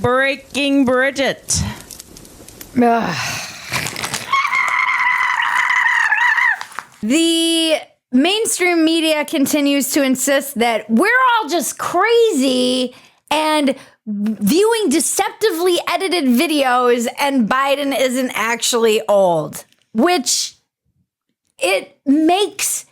Breaking Bridget. The mainstream media continues to insist that we're all just crazy and viewing deceptively edited videos and Biden isn't actually old, which it makes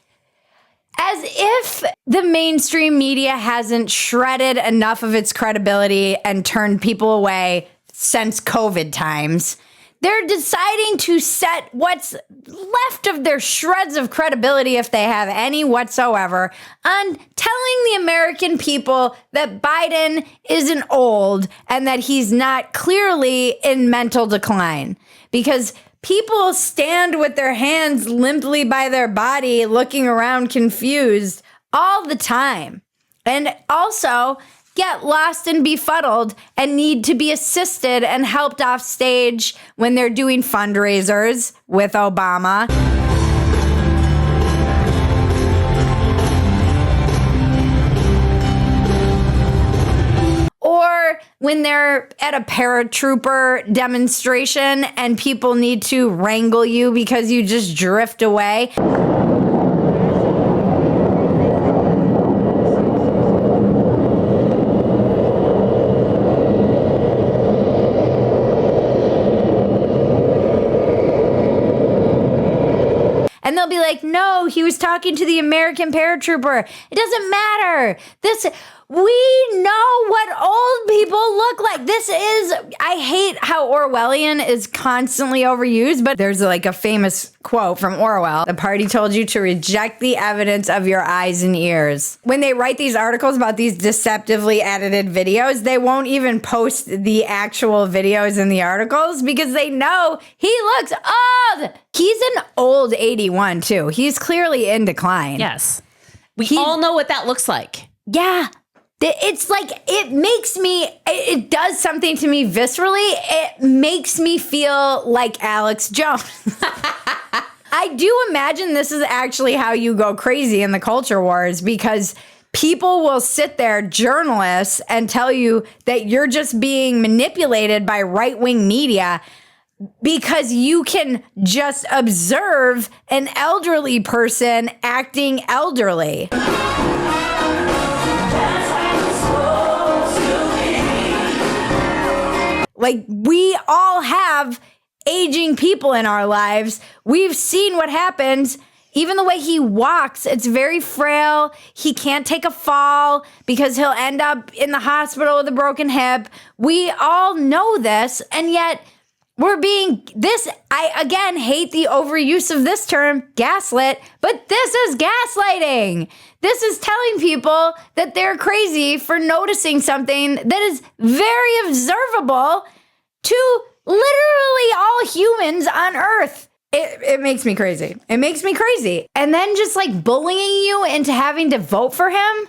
as if the mainstream media hasn't shredded enough of its credibility and turned people away since COVID times. They're deciding to set what's left of their shreds of credibility, if they have any whatsoever, on telling the American people that Biden isn't old and that he's not clearly in mental decline. Because people stand with their hands limply by their body, looking around confused all the time. And also get lost and befuddled and need to be assisted and helped off stage when they're doing fundraisers with Obama. Or when they're at a paratrooper demonstration and people need to wrangle you because you just drift away. And they'll be like, no, he was talking to the American paratrooper. It doesn't matter. We know what old people look like. I hate how Orwellian is constantly overused, but there's like a famous quote from Orwell. The party told you to reject the evidence of your eyes and ears. When they write these articles about these deceptively edited videos, they won't even post the actual videos in the articles because they know he looks old. He's an old 81 too. He's clearly in decline. Yes. We all know what that looks like. Yeah. It's like, it does something to me viscerally. It makes me feel like Alex Jones. I do imagine this is actually how you go crazy in the culture wars, because people will sit there, journalists, and tell you that you're just being manipulated by right-wing media because you can just observe an elderly person acting elderly. Like, we all have aging people in our lives. We've seen what happens. Even the way he walks, it's very frail. He can't take a fall because he'll end up in the hospital with a broken hip. We all know this, and yet I again hate the overuse of this term, gaslit, but this is gaslighting. This is telling people that they're crazy for noticing something that is very observable to literally all humans on Earth. It makes me crazy. It makes me crazy. And then just like bullying you into having to vote for him.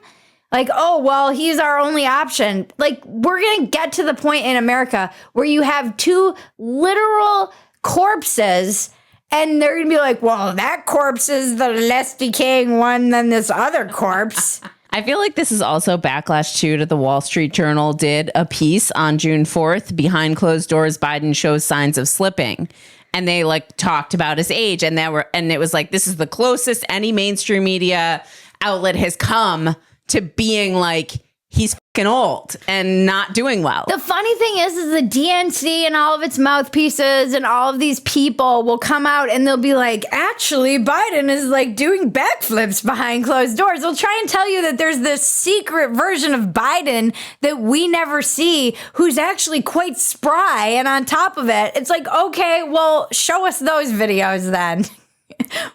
Like, oh, well, he's our only option. Like, we're going to get to the point in America where you have two literal corpses and they're going to be like, well, that corpse is the less decaying one than this other corpse. I feel like this is also backlash too to the Wall Street Journal did a piece on June 4th, behind closed doors, Biden shows signs of slipping. And they like talked about his age and it was like, this is the closest any mainstream media outlet has come to being like, he's fucking old and not doing well. The funny thing is the DNC and all of its mouthpieces and all of these people will come out and they'll be like, actually, Biden is like doing backflips behind closed doors. They'll try and tell you that there's this secret version of Biden that we never see, who's actually quite spry. And on top of it, it's like, okay, well, show us those videos then.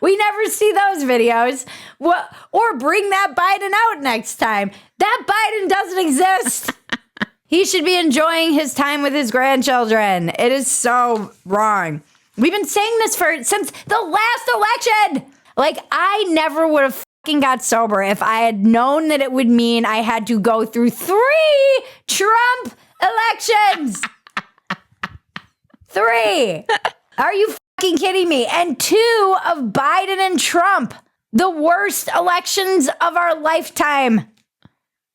We never see those videos. Or bring that Biden out next time. That Biden doesn't exist. He should be enjoying his time with his grandchildren. It is so wrong. We've been saying this since the last election. Like, I never would have fucking got sober if I had known that it would mean I had to go through 3 Trump elections. 3. Are you fucking kidding me? And 2 of Biden and Trump. The worst elections of our lifetime.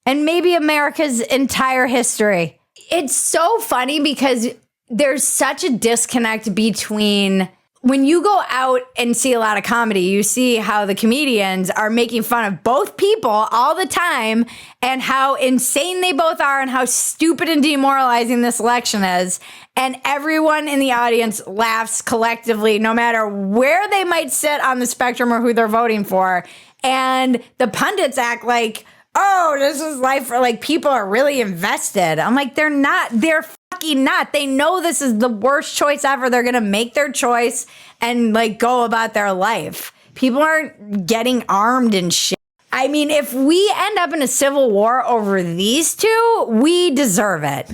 And maybe America's entire history. It's so funny because there's such a disconnect between when you go out and see a lot of comedy, you see how the comedians are making fun of both people all the time and how insane they both are and how stupid and demoralizing this election is. And everyone in the audience laughs collectively, no matter where they might sit on the spectrum or who they're voting for. And the pundits act like, oh, this is life for like people are really invested. I'm like, they're not. They're fucking not. They know this is the worst choice ever. They're going to make their choice and like go about their life. People aren't getting armed and shit. I mean, if we end up in a civil war over these two, we deserve it.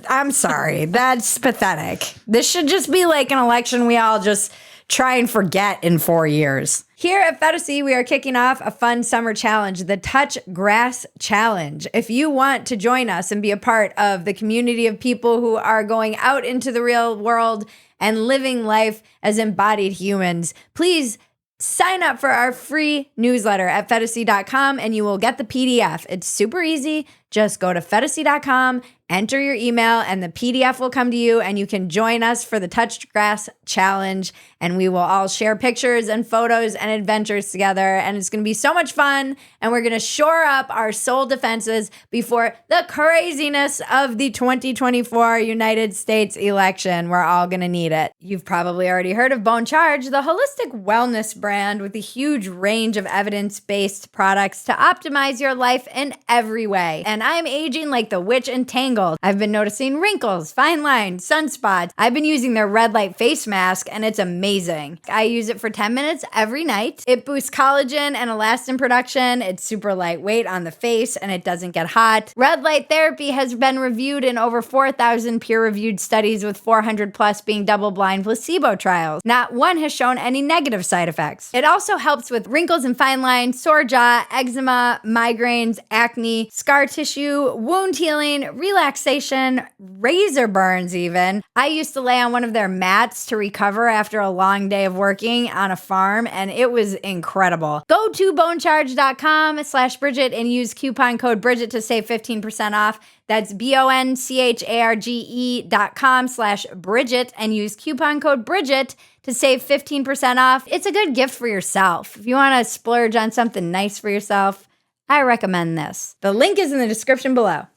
I'm sorry. That's pathetic. This should just be like an election we all just try and forget in 4 years. Here at Phetasy, we are kicking off a fun summer challenge, the Touch Grass Challenge. If you want to join us and be a part of the community of people who are going out into the real world and living life as embodied humans, please sign up for our free newsletter at Phetasy.com and you will get the PDF. It's super easy. Just go to Phetasy.com, enter your email, and the PDF will come to you, and you can join us for the Touch Grass Challenge, and we will all share pictures and photos and adventures together, and it's going to be so much fun, and we're going to shore up our soul defenses before the craziness of the 2024 United States election. We're all going to need it. You've probably already heard of Bone Charge, the holistic wellness brand with a huge range of evidence-based products to optimize your life in every way. And I'm aging like the witch in Tangled. I've been noticing wrinkles, fine lines, sunspots. I've been using their red light face mask and it's amazing. I use it for 10 minutes every night. It boosts collagen and elastin production. It's super lightweight on the face and it doesn't get hot. Red light therapy has been reviewed in over 4,000 peer-reviewed studies with 400 plus being double-blind placebo trials. Not one has shown any negative side effects. It also helps with wrinkles and fine lines, sore jaw, eczema, migraines, acne, scar tissue, wound healing, relaxation, razor burns even. I used to lay on one of their mats to recover after a long day of working on a farm, and it was incredible. Go to bonecharge.com/Bridget and use coupon code Bridget to save 15% off. That's BONCHARGE.com/Bridget and use coupon code Bridget to save 15% off. It's a good gift for yourself. If you want to splurge on something nice for yourself, I recommend this. The link is in the description below.